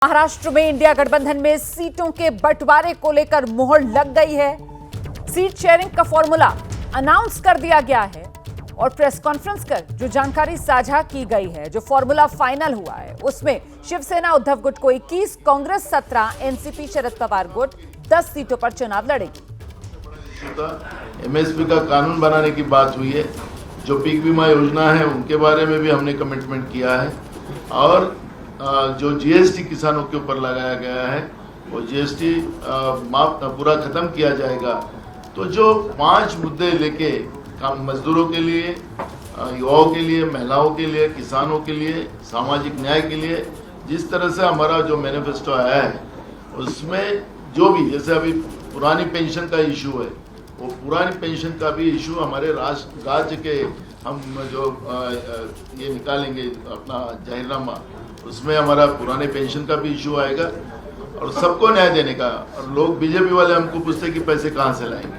महाराष्ट्र में इंडिया गठबंधन में सीटों के बंटवारे को लेकर मुहर लग गई है। सीट शेयरिंग का फॉर्मूला अनाउंस कर दिया गया है और प्रेस कॉन्फ्रेंस कर जो जानकारी साझा की गई है, जो फॉर्मूला फाइनल हुआ है, उसमें शिवसेना उद्धव गुट को 21, कांग्रेस 17, एनसीपी शरद पवार गुट 10 सीटों पर चुनाव लड़ेगी। एमएसपी का कानून बनाने की बात हुई है। जो पीक बीमा योजना है उनके बारे में भी हमने कमिटमेंट किया है और जो जीएसटी किसानों के ऊपर लगाया गया है वो जीएसटी माफ पूरा खत्म किया जाएगा। तो जो 5 मुद्दे लेके काम मजदूरों के लिए, युवाओं के लिए, महिलाओं के लिए, किसानों के लिए, सामाजिक न्याय के लिए जिस तरह से हमारा जो मैनिफेस्टो आया है उसमें जो भी जैसे अभी पुरानी पेंशन का इशू है वो पुरानी पेंशन का भी इशू हमारे राज्य के हम जो ये निकालेंगे अपना जाहिरनामा, उसमें हमारा पुराने पेंशन का भी इशू आएगा और सबको न्याय देने का। और लोग बीजेपी वाले हमको पूछते हैं कि पैसे कहां से लाएंगे।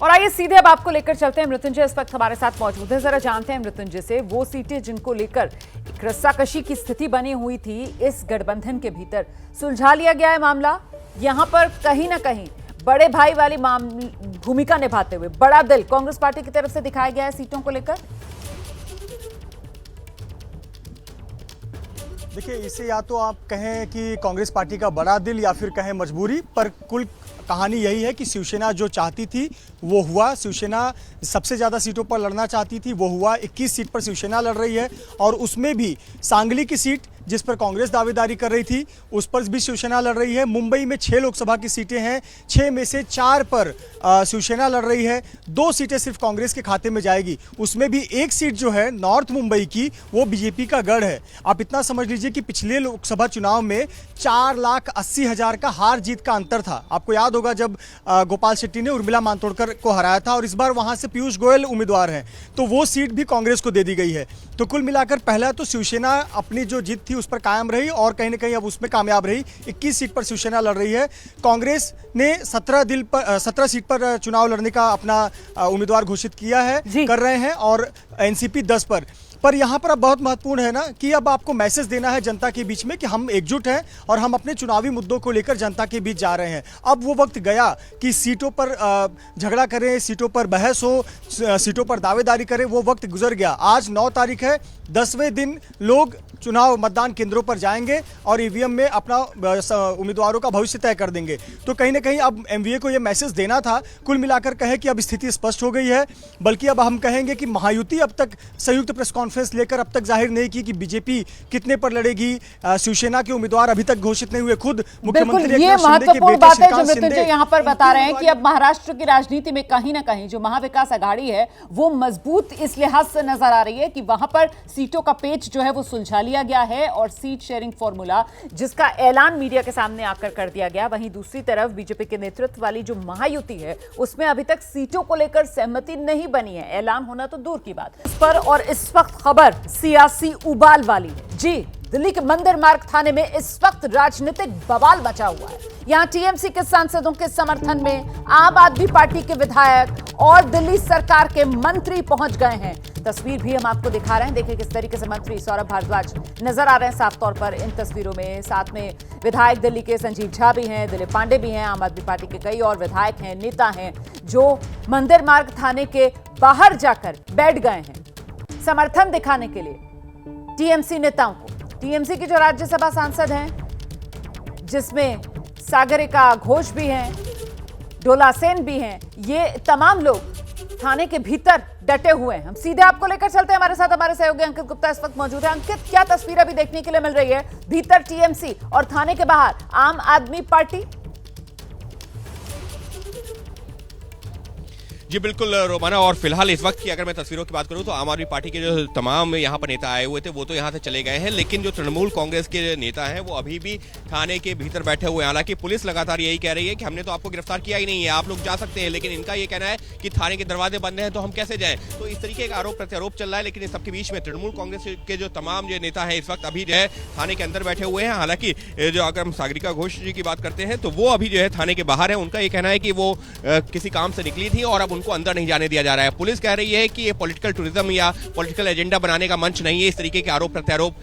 और आइए सीधे अब आपको लेकर चलते हैं। मृत्युंजय इस वक्त हमारे साथ मौजूद है। जरा जानते हैं मृत्युंजय से वो सीटें जिनको लेकर एक रस्साकशी की स्थिति बनी हुई थी, इस गठबंधन के भीतर सुलझा लिया गया है मामला। यहां पर कहीं ना कहीं बड़े भाई वाली भूमिका निभाते हुए बड़ा दिल कांग्रेस पार्टी की तरफ से दिखाया गया है सीटों को लेकर। देखिए, इसे या तो आप कहें कि कांग्रेस पार्टी का बड़ा दिल या फिर कहें मजबूरी, पर कुल कहानी यही है कि शिवसेना जो चाहती थी वो हुआ। शिवसेना सबसे ज़्यादा सीटों पर लड़ना चाहती थी, वो हुआ। 21 सीट पर शिवसेना लड़ रही है और उसमें भी सांगली की सीट जिस पर कांग्रेस दावेदारी कर रही थी उस पर भी शिवसेना लड़ रही है। मुंबई में 6 लोकसभा की सीटें हैं, 6 में से 4 पर शिवसेना लड़ रही है। 2 सीटें सिर्फ कांग्रेस के खाते में जाएगी, उसमें भी 1 सीट जो है नॉर्थ मुंबई की वो बीजेपी का गढ़ है। आप इतना समझ लीजिए कि पिछले लोकसभा चुनाव में 4,80,000 का हार जीत का अंतर था। आपको याद होगा जब गोपाल शेट्टी ने उर्मिला मातोंडकर को हराया था और इस बार वहां से पीयूष गोयल उम्मीदवार हैं, तो वो सीट भी कांग्रेस को दे दी गई है। तो कुल मिलाकर पहला तो शिवसेना अपनी जो जीत थी उस पर कायम रही और कहीं ना कहीं अब उसमें कामयाब रही। 21 सीट पर शिवसेना लड़ रही है। कांग्रेस ने 17 सीट पर चुनाव लड़ने का अपना उम्मीदवार घोषित किया है, कर रहे हैं, और एनसीपी 10 पर यहाँ पर अब बहुत महत्वपूर्ण है ना कि अब आपको मैसेज देना है जनता के बीच में कि हम एकजुट हैं और हम अपने चुनावी मुद्दों को लेकर जनता के बीच जा रहे हैं। अब वो वक्त गया कि सीटों पर झगड़ा करें, सीटों पर बहस हो, सीटों पर दावेदारी करें, वो वक्त गुजर गया। आज 9 तारीख है, 10वें दिन लोग चुनाव मतदान केंद्रों पर जाएंगे और ईवीएम में अपना उम्मीदवारों का भविष्य तय कर देंगे। तो कहीं ना कहीं अब एमवीए को यह मैसेज देना था। कुल मिलाकर कहे कि अब स्थिति स्पष्ट हो गई है, बल्कि अब हम कहेंगे कि महायुति अब तक संयुक्त प्रेस कॉन्फ्रेंस लेकर अब तक जाहिर नहीं की कि बीजेपी कितने पर लड़ेगी। शिवसेना के उम्मीदवार अभी तक घोषित नहीं हुए। खुद मुख्यमंत्री ये महत्वपूर्ण बात है जो मृत्युंजय यहाँ पर बता रहे हैं कि अब महाराष्ट्र की राजनीति में कहीं ना कहीं जो महाविकास आघाड़ी है वो मजबूत इस लिहाज से नजर आ रही है कि वहां पर सीटों का पेच जो है वो सुलझा लिया गया है और सीट शेयरिंग फॉर्मूला जिसका ऐलान मीडिया के सामने आकर कर दिया गया। वहीं दूसरी तरफ बीजेपी के नेतृत्व वाली जो महायुति है उसमें अभी तक सीटों को लेकर सहमति नहीं बनी है। ऐलान होना तो दूर की बात है। इस पर और इस वक्त खबर सियासी उबाल वाली है। जी, दिल्ली के मंदिर मार्ग थाने में इस वक्त राजनीतिक बवाल मचा हुआ है। यहां टीएमसी के सांसदों के समर्थन में आम आदमी पार्टी के विधायक और दिल्ली सरकार के मंत्री पहुंच गए हैं। तस्वीर भी हम आपको दिखा रहे हैं। देखिए किस तरीके से मंत्री सौरभ भारद्वाज नजर आ रहे हैं साफ तौर पर इन तस्वीरों में। साथ में विधायक दिल्ली के संजीव झा भी हैं, दिलीप पांडे भी हैं, आम आदमी पार्टी के कई और विधायक हैं, नेता हैं जो मंदिर मार्ग थाने के बाहर जाकर बैठ गए हैं समर्थन दिखाने के लिए टीएमसी नेताओं को। टीएमसी की जो राज्यसभा सांसद हैं जिसमें सागरिका घोष भी हैं, डोला सेन भी हैं, ये तमाम लोग थाने के भीतर डटे हुए हैं। हम सीधे आपको लेकर चलते हैं। हमारे साथ हमारे सहयोगी अंकित गुप्ता इस वक्त मौजूद है। अंकित, क्या तस्वीर अभी देखने के लिए मिल रही है? भीतर टीएमसी और थाने के बाहर आम आदमी पार्टी। जी बिल्कुल रोमाना, और फिलहाल इस वक्त की अगर मैं तस्वीरों की बात करूं तो आम आदमी पार्टी के जो तमाम यहां पर नेता आए हुए थे वो तो यहां से चले गए हैं, लेकिन जो तृणमूल कांग्रेस के नेता हैं वो अभी भी थाने के भीतर बैठे हुए हैं। हालांकि पुलिस लगातार यही कह रही है कि हमने तो आपको गिरफ्तार किया ही नहीं है, आप लोग जा सकते हैं, लेकिन इनका ये कहना है कि थाने के दरवाजे बंद हैं तो हम कैसे जाएं। तो इस तरीके का आरोप प्रत्यारोप चल रहा है। लेकिन इस सबके बीच में तृणमूल कांग्रेस के जो तमाम जो नेता हैं इस वक्त अभी जो है थाने के अंदर बैठे हुए हैं। हालांकि जो अगर हम सागरिका घोष जी की बात करते हैं तो वो अभी जो है थाने के बाहर है। उनका ये कहना है कि वो किसी काम से निकली थी और अब उनका उनको अंदर नहीं जाने दिया जा रहा है। पुलिस कह रही है कि ये पॉलिटिकल टूरिज्म या पॉलिटिकल एजेंडा बनाने का मंच नहीं है, इस तरीके के आरोप प्रत्यारोप।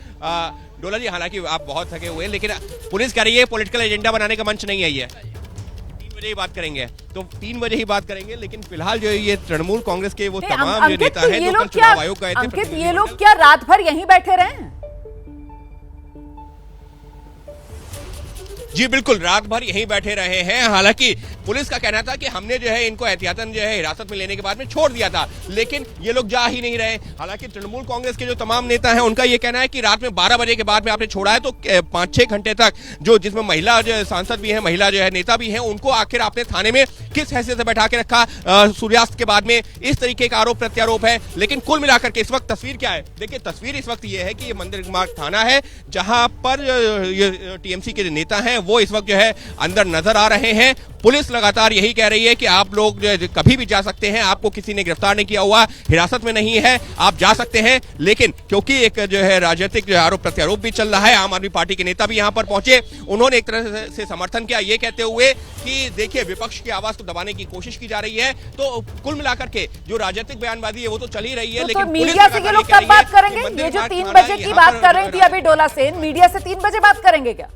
डोला जी, हालांकि आप बहुत थके हुए हैं, लेकिन पुलिस कह रही है पॉलिटिकल एजेंडा बनाने का मंच नहीं है ये। 3 बजे ही बात करेंगे, तो 3 बजे ही बात करेंगे, लेकिन फिलहाल जो ये तृणमूल कांग्रेस के वो तमाम जो नेता हैं जो कल चुनाव आयोग गए थे। अंकित, ये लोग क्या रात भर यहीं बैठे रहे? जी बिल्कुल, रात भर यहीं बैठे रहे हैं। हालांकि पुलिस का कहना था कि हमने जो है इनको एहतियातन जो है हिरासत में लेने के बाद में छोड़ दिया था, लेकिन ये लोग जा ही नहीं रहे। हालांकि तृणमूल कांग्रेस के जो तमाम नेता हैं उनका ये कहना है कि रात में 12 बजे के बाद में आपने छोड़ा है तो 5-6 घंटे तक जो जिसमें महिला जो सांसद भी है, महिला जो है नेता भी है, उनको आखिर आपने थाने में किस हैसियत से बैठा के रखा सूर्यास्त के बाद में, इस तरीके का आरोप प्रत्यारोप है। लेकिन कुल मिलाकर के इस वक्त तस्वीर क्या है? देखिए, तस्वीर इस वक्त ये है कि ये मंदिर मार्ग थाना है, जहां पर टीएमसी के नेता हैं वो इस वक्त जो है अंदर नजर आ रहे हैं। पुलिस लगातार यही कह रही है कि आप लोग कभी भी जा सकते हैं, आपको किसी ने गिरफ्तार नहीं किया हुआ, हिरासत में नहीं है, आप जा सकते हैं। लेकिन क्योंकि एक जो है राजनीतिक जो आरोप प्रत्यारोप भी चल रहा है, आम आदमी पार्टी के नेता भी यहां पर पहुंचे, उन्होंने एक तरह से समर्थन किया, ये कहते हुए कि देखिए विपक्ष की आवाज को दबाने की कोशिश की जा रही है। तो कुल मिलाकर के जो राजनीतिक बयानबाजी है वो तो चल ही रही है, लेकिन मीडिया से ये लोग कब बात करेंगे? ये जो 3 बजे की बात कर रही थी अभी डोला सेन, मीडिया से 3 बजे बात करेंगे क्या?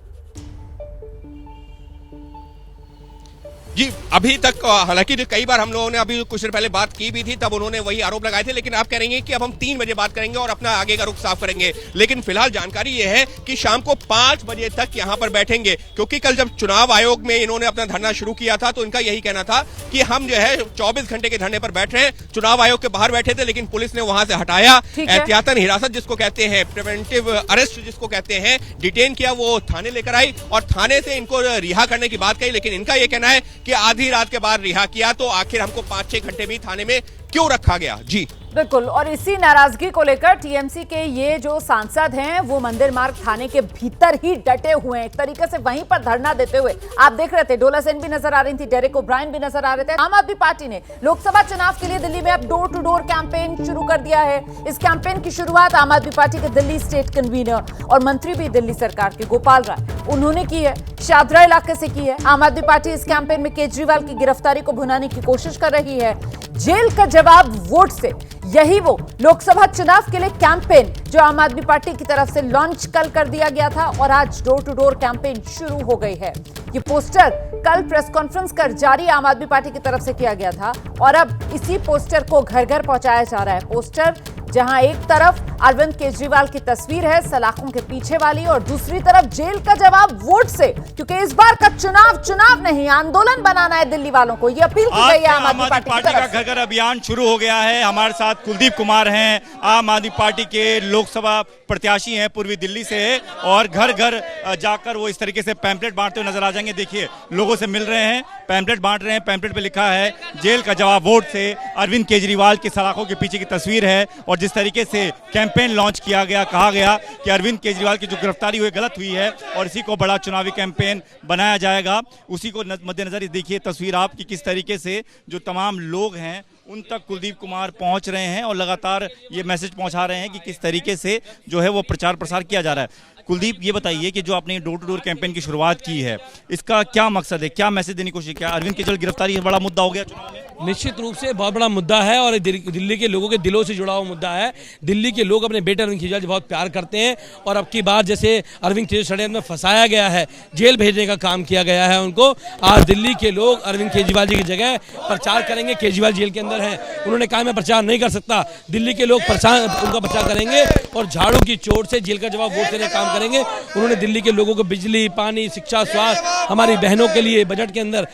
जी अभी तक हालांकि कई बार हम लोगों ने अभी कुछ देर पहले बात की भी थी, तब उन्होंने वही आरोप लगाए थे, लेकिन आप कह रही हैं कि अब हम 3 बजे बात करेंगे और अपना आगे का रुख साफ करेंगे। लेकिन फिलहाल जानकारी ये है कि शाम को 5 बजे तक यहां पर बैठेंगे, क्योंकि कल जब चुनाव आयोग में इन्होंने अपना धरना शुरू किया था तो इनका यही कहना था कि हम जो है 24 घंटे के धरने पर बैठ रहे हैं। चुनाव आयोग के बाहर बैठे थे, लेकिन पुलिस ने वहां से हटाया, एहतियातन हिरासत जिसको कहते हैं, प्रिवेंटिव अरेस्ट जिसको कहते हैं, डिटेन किया, वो थाने लेकर आई और थाने से इनको रिहा करने की बात कही। लेकिन इनका यह कहना है कि आधी रात के बाद रिहा किया, तो आखिर हमको 5-6 घंटे भी थाने में क्यों रखा गया? जी बिल्कुल, और इसी नाराजगी को लेकर टीएमसी के ये जो सांसद हैं वो मंदिर मार्ग थाने के भीतर ही डटे हुए हैं, एक तरीके से वहीं पर धरना देते हुए आप देख रहे थे। डोला सेन भी नजर आ रही थी, डेरेक ओब्रायन भी नजर आ रहे थे। आम आदमी पार्टी ने लोकसभा चुनाव के लिए दिल्ली में अब डोर टू डोर कैंपेन शुरू कर दिया है। इस कैंपेन की शुरुआत आम आदमी पार्टी के दिल्ली स्टेट कन्वीनर और मंत्री भी दिल्ली सरकार के गोपाल राय उन्होंने की है, शादरा इलाके से की है। आम आदमी पार्टी इस कैंपेन में केजरीवाल की गिरफ्तारी को भुनाने की कोशिश कर रही है। जेल का जवाब वोट से, यही वो लोकसभा चुनाव के लिए कैंपेन जो आम आदमी पार्टी की तरफ से लॉन्च कल कर दिया गया था और आज डोर टू डोर कैंपेन शुरू हो गई है। ये पोस्टर कल प्रेस कॉन्फ्रेंस कर जारी आम आदमी पार्टी की तरफ से किया गया था और अब इसी पोस्टर को घर घर पहुंचाया जा रहा है। पोस्टर जहां एक तरफ अरविंद केजरीवाल की तस्वीर है सलाखों के पीछे वाली और दूसरी तरफ जेल का जवाब वोट से, क्योंकि इस बार का चुनाव नहीं, आंदोलन बनाना है दिल्ली वालों को, ये अपील की गई है आम आदमी पार्टी का घर घर अभियान शुरू हो गया है। हमारे साथ कुलदीप कुमार हैं, आम आदमी पार्टी के लोकसभा प्रत्याशी हैं, पूर्वी दिल्ली से है, और घर घर जाकर वो इस तरीके से पैम्पलेट बांटते हुए नजर आ जाएंगे। देखिए लोगों से मिल रहे हैं, पैम्पलेट बांट रहे हैं, पैम्पलेट पे लिखा है जेल का जवाब वोट से, अरविंद केजरीवाल की सलाखों के पीछे की तस्वीर है। और जिस तरीके से कैंपेन लॉन्च किया गया, कहा गया कि अरविंद केजरीवाल की जो गिरफ्तारी हुई गलत हुई है और इसी को बड़ा चुनावी कैंपेन बनाया जाएगा, उसी को मद्देनजर देखिए तस्वीर आप कि किस तरीके से जो तमाम लोग हैं उन तक कुलदीप कुमार पहुंच रहे हैं और लगातार ये मैसेज पहुंचा रहे हैं कि किस तरीके से जो है वो प्रचार प्रसार किया जा रहा है। कुलदीप, ये बताइए कि जो आपने डोर टू डोर कैंपेन की शुरुआत की है, इसका क्या मकसद है, क्या मैसेज देने की कोशिश किया? अरविंद केजरीवाल गिरफ्तारी बड़ा मुद्दा हो गया चुनाव में? निश्चित रूप से बहुत बड़ा मुद्दा है और दिल्ली के लोगों के दिलों से जुड़ा हुआ मुद्दा है। दिल्ली के लोग अपने बेटे अरविंद केजरीवाल से बहुत प्यार करते हैं और अब की बार जैसे अरविंद केजरीवाल षड्यंत्र में फंसाया गया है, जेल भेजने का काम किया गया है उनको, आज दिल्ली के लोग अरविंद केजरीवाल जी की जगह प्रचार करेंगे। केजरीवाल जेल के अंदर है, उन्होंने कहा मैं प्रचार नहीं कर सकता, दिल्ली के लोग उनका प्रचार करेंगे और झाड़ू की चोट से जेल का जवाब वोट देने का काम करेंगे। उन्होंने दिल्ली के लोगों को बिजली, पानी, शिक्षा, स्वास्थ्य, हमारी बहनों के लिए बजट के अंदर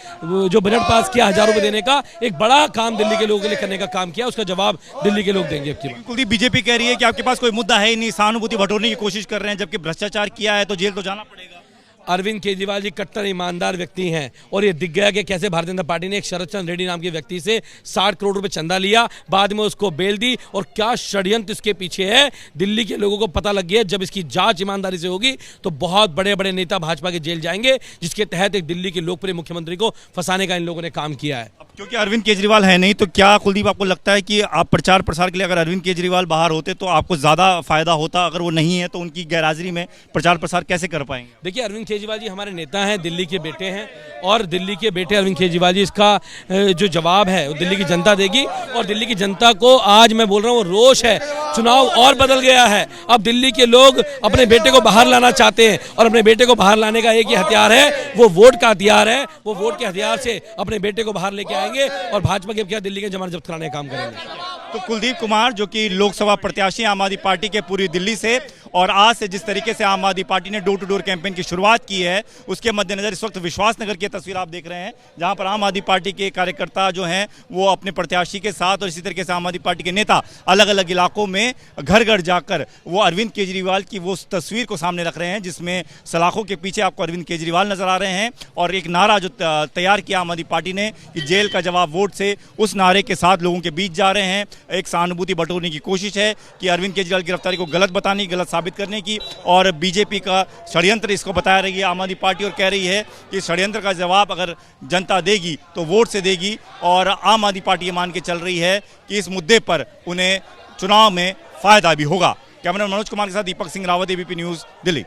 जो बजट पास किया 1000 रुपए देने का, एक बड़ा काम दिल्ली के लोगों के लिए करने का काम किया, उसका जवाब दिल्ली के लोग देंगे। कुलदीप, बीजेपी कह रही है कि आपके पास कोई मुद्दा है ही नहीं, सहानुभूति बटोरने की कोशिश कर रहे हैं, जबकि भ्रष्टाचार किया है तो जेल तो जाना पड़ेगा। अरविंद केजरीवाल जी कट्टर ईमानदार व्यक्ति हैं और ये दिख गया कि कैसे भारतीय जनता पार्टी ने एक शरद चंद्र रेड्डी नाम के व्यक्ति से 60 करोड़ रुपए चंदा लिया, बाद में उसको बेल दी और क्या षड्यंत्र इसके पीछे है दिल्ली के लोगों को पता लग गया। जब इसकी जांच ईमानदारी से होगी तो बहुत बड़े बड़े नेता भाजपा के जेल जाएंगे, जिसके तहत एक दिल्ली के लोकप्रिय मुख्यमंत्री को फंसाने का इन लोगों ने काम किया है। क्योंकि अरविंद केजरीवाल है नहीं, तो क्या कुलदीप आपको लगता है कि आप प्रचार प्रसार के लिए अगर अरविंद केजरीवाल बाहर होते तो आपको ज्यादा फायदा होता? अगर वो नहीं है तो उनकी गैरहाजिरी में प्रचार प्रसार कैसे कर पाएंगे? देखिए, अरविंद केजरीवाल जी हमारे नेता हैं, दिल्ली के बेटे हैं, और दिल्ली के बेटे अरविंद केजरीवाल जी इसका जो जवाब है वो दिल्ली की जनता देगी। और दिल्ली की जनता को आज मैं बोल रहा हूँ रोष है, चुनाव और बदल गया है। अब दिल्ली के लोग अपने बेटे को बाहर लाना चाहते हैं, और अपने बेटे को बाहर लाने का एक ही हथियार है, वो वोट का हथियार है। वो वोट के हथियार से अपने बेटे को बाहर लेके आएंगे और भाजपा के क्या दिल्ली के जमानत जब्त कराने का काम करेंगे। तो कुलदीप कुमार जो कि लोकसभा प्रत्याशी आम आदमी पार्टी के पूरी दिल्ली से, और आज से जिस तरीके से आम आदमी पार्टी ने डोर टू डोर कैंपेन की शुरुआत की है, उसके मद्देनजर इस वक्त विश्वासनगर की तस्वीर आप देख रहे हैं, जहां पर आम आदमी पार्टी के कार्यकर्ता जो हैं वो अपने प्रत्याशी के साथ, और इसी तरीके से आम आदमी पार्टी के नेता अलग अलग इलाकों में घर घर जाकर वो अरविंद केजरीवाल की वो तस्वीर को सामने रख रहे हैं, जिसमें सलाखों के पीछे आपको अरविंद केजरीवाल नजर आ रहे हैं। और एक नारा जो तैयार किया आम आदमी पार्टी ने कि जेल का जवाब वोट से, उस नारे के साथ लोगों के बीच जा रहे हैं। एक सहानुभूति बटोरने की कोशिश है कि अरविंद केजरीवाल की गिरफ्तारी को गलत बताने, गलत साबित करने की, और बीजेपी का षड्यंत्र इसको बता रही है आम आदमी पार्टी, और कह रही है कि षड्यंत्र का जवाब अगर जनता देगी तो वोट से देगी। और आम आदमी पार्टी ये मान के चल रही है कि इस मुद्दे पर उन्हें चुनाव में फायदा भी होगा। कैमरा मनोज कुमार के साथ दीपक सिंह रावत, एबीपी न्यूज, दिल्ली।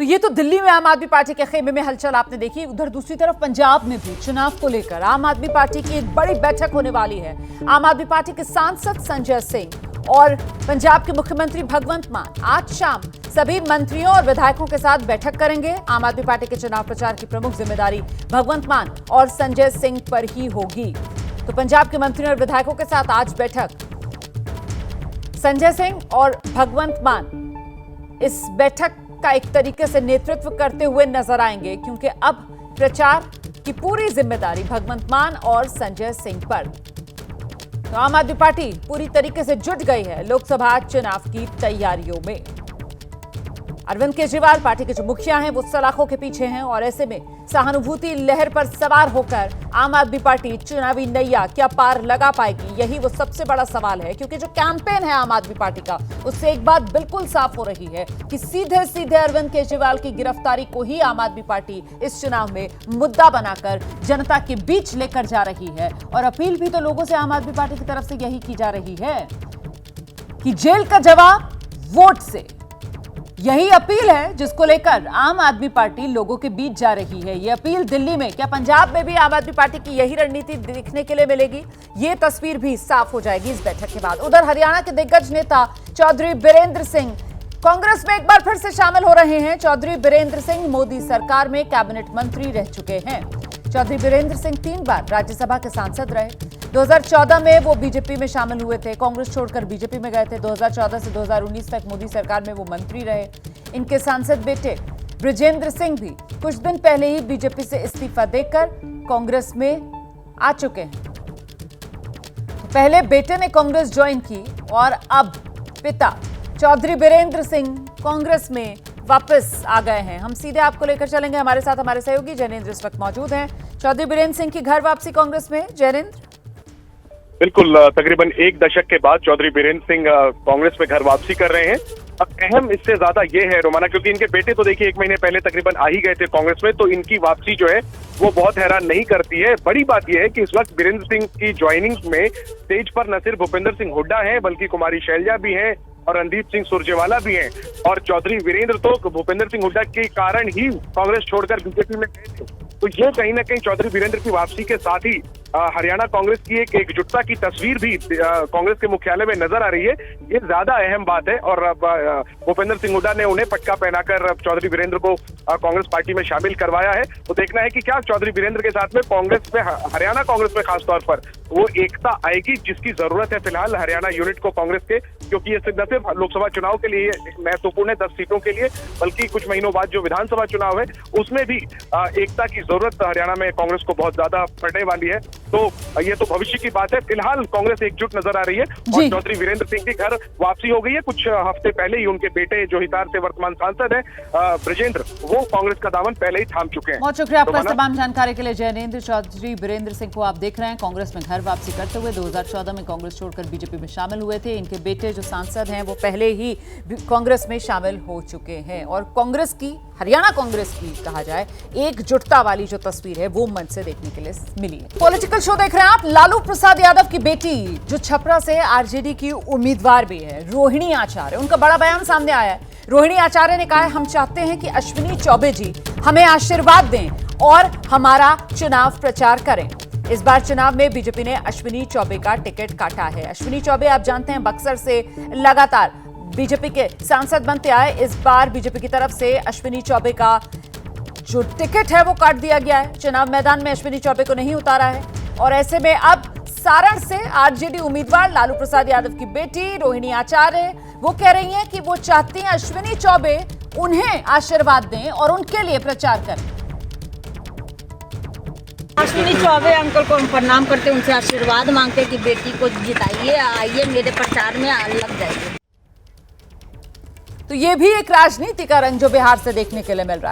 तो ये तो दिल्ली में आम आदमी पार्टी के खेमे में हलचल आपने देखी। उधर दूसरी तरफ पंजाब में भी चुनाव को लेकर आम आदमी पार्टी की एक बड़ी बैठक होने वाली है। आम आदमी पार्टी के सांसद संजय सिंह और पंजाब के मुख्यमंत्री भगवंत मान आज शाम सभी मंत्रियों और विधायकों के साथ बैठक करेंगे। आम आदमी पार्टी के चुनाव प्रचार की प्रमुख जिम्मेदारी भगवंत मान और संजय सिंह पर ही होगी। तो पंजाब के मंत्रियों और विधायकों के साथ आज बैठक, संजय सिंह और भगवंत मान इस बैठक का एक तरीके से नेतृत्व करते हुए नजर आएंगे, क्योंकि अब प्रचार की पूरी जिम्मेदारी भगवंत मान और संजय सिंह पर। तो आम आदमी पार्टी पूरी तरीके से जुट गई है लोकसभा चुनाव की तैयारियों में। अरविंद केजरीवाल पार्टी के जो मुखिया हैं वो सलाखों के पीछे हैं, और ऐसे में सहानुभूति लहर पर सवार होकर आम आदमी पार्टी चुनावी नैया क्या पार लगा पाएगी, यही वो सबसे बड़ा सवाल है। क्योंकि जो कैंपेन है आम आदमी पार्टी का, उससे एक बात बिल्कुल साफ हो रही है कि सीधे सीधे अरविंद केजरीवाल की गिरफ्तारी को ही आम आदमी पार्टी इस चुनाव में मुद्दा बनाकर जनता के बीच लेकर जा रही है। और अपील भी तो लोगों से आम आदमी पार्टी की तरफ से यही की जा रही है कि जेल का जवाब वोट से। यही अपील है जिसको लेकर आम आदमी पार्टी लोगों के बीच जा रही है। ये अपील दिल्ली में, क्या पंजाब में भी आम आदमी पार्टी की यही रणनीति देखने के लिए मिलेगी? ये तस्वीर भी साफ हो जाएगी इस बैठक के बाद। उधर हरियाणा के दिग्गज नेता चौधरी बीरेंद्र सिंह कांग्रेस में एक बार फिर से शामिल हो रहे हैं। चौधरी बीरेंद्र सिंह मोदी सरकार में कैबिनेट मंत्री रह चुके हैं। चौधरी बीरेंद्र सिंह 3 बार राज्यसभा के सांसद रहे। 2014 में वो बीजेपी में शामिल हुए थे, कांग्रेस छोड़कर बीजेपी में गए थे। 2014 से 2019 तक मोदी सरकार में वो मंत्री रहे। इनके सांसद बेटे ब्रजेंद्र सिंह भी कुछ दिन पहले ही बीजेपी से इस्तीफा देकर कांग्रेस में आ चुके हैं। पहले बेटे ने कांग्रेस ज्वाइन की और अब पिता चौधरी बीरेंद्र सिंह कांग्रेस में वापस आ गए हैं। हम सीधे आपको लेकर चलेंगे, हमारे साथ हमारे सहयोगी जैनेंद्र इस वक्त मौजूद हैं। चौधरी बीरेंद्र सिंह की घर वापसी कांग्रेस में, जैनेंद्र। बिल्कुल, तकरीबन 1 दशक के बाद चौधरी बीरेंद्र सिंह कांग्रेस में घर वापसी कर रहे हैं। अब अहम इससे ज्यादा ये है रोमाना, क्योंकि इनके बेटे तो देखिए 1 महीने पहले तकरीबन आ ही गए थे कांग्रेस में, तो इनकी वापसी जो है वो बहुत हैरान नहीं करती है। बड़ी बात यह है कि इस वक्त बीरेंद्र सिंह की ज्वाइनिंग में स्टेज पर न सिर्फ भूपेंद्र सिंह हुड्डा हैं, बल्कि कुमारी शैलजा भी हैं और रणदीप सिंह सुरजेवाला भी हैं। और चौधरी वीरेंद्र तो भूपेंद्र सिंह हुड्डा के कारण ही कांग्रेस छोड़कर बीजेपी में गए थे। तो ये कहीं ना कहीं चौधरी वीरेंद्र की वापसी के साथ ही हरियाणा कांग्रेस की एक एकजुटता की तस्वीर भी कांग्रेस के मुख्यालय में नजर आ रही है। ये ज्यादा अहम बात है। और भूपेंद्र सिंह हुड्डा ने उन्हें पटका पहनाकर चौधरी वीरेंद्र को कांग्रेस पार्टी में शामिल करवाया है। तो देखना है कि क्या चौधरी वीरेंद्र के साथ में कांग्रेस में, हरियाणा कांग्रेस में खासतौर पर वो एकता आएगी जिसकी जरूरत है फिलहाल हरियाणा यूनिट को कांग्रेस के, क्योंकि ये न सिर्फ लोकसभा चुनाव के लिए महत्वपूर्ण है 10 सीटों के लिए, बल्कि कुछ महीनों बाद जो विधानसभा चुनाव है उसमें भी एकता की जरूरत हरियाणा में कांग्रेस को बहुत ज्यादा पड़ने वाली है। तो ये तो भविष्य की बात है। फिलहाल कांग्रेस एकजुट नजर आ रही है और चौधरी वीरेंद्र सिंह की घर वापसी हो गई है। कुछ हफ्ते पहले ही उनके बेटे जो हिसार से वर्तमान सांसद है ब्रजेंद्र, वो कांग्रेस का दामन पहले ही थाम चुके हैं। बहुत शुक्रिया आपका तमाम जानकारी के लिए जैनेंद्र। चौधरी बीरेंद्र सिंह को आप देख रहे हैं कांग्रेस में घर वापसी करते हुए। 2014 में कांग्रेस छोड़कर बीजेपी में शामिल हुए थे। इनके बेटे जो सांसद हैं वो पहले ही कांग्रेस में शामिल हो चुके हैं। और कांग्रेस की, हरियाणा कांग्रेस की कहा जाए एकजुटता वाली जो तस्वीर है वो मंच से देखने के लिए मिली है। पॉलिटिकल शो देख रहे हैं आप। लालू प्रसाद यादव की बेटी जो छपरा से आरजेडी की उम्मीदवार भी है, रोहिणी आचार्य, उनका बड़ा बयान सामने आया है। रोहिणी आचार्य ने कहा है, हम चाहते हैं कि अश्विनी चौबे जी हमें आशीर्वाद दें और हमारा चुनाव प्रचार करें। इस बार चुनाव में बीजेपी ने अश्विनी चौबे का टिकट काटा है। अश्विनी चौबे आप जानते हैं बक्सर से लगातार बीजेपी के सांसद बनते आए। इस बार बीजेपी की तरफ से अश्विनी चौबे का जो टिकट है वो काट दिया गया है। चुनाव मैदान में अश्विनी चौबे को नहीं उतारा है और ऐसे में अब सारण से आरजेडी उम्मीदवार लालू प्रसाद यादव की बेटी रोहिणी आचार्य वो कह रही हैं कि वो चाहती हैं अश्विनी चौबे उन्हें आशीर्वाद दें और उनके लिए प्रचार करें। अश्विनी चौबे अंकल को हम प्रणाम करते हैं, उनसे आशीर्वाद मांगते हैं कि बेटी को जिताइए, आइए मेरे प्रचार में लग जाइए। तो ये भी एक राजनीति का रंग जो बिहार से देखने के लिए मिल रहा है।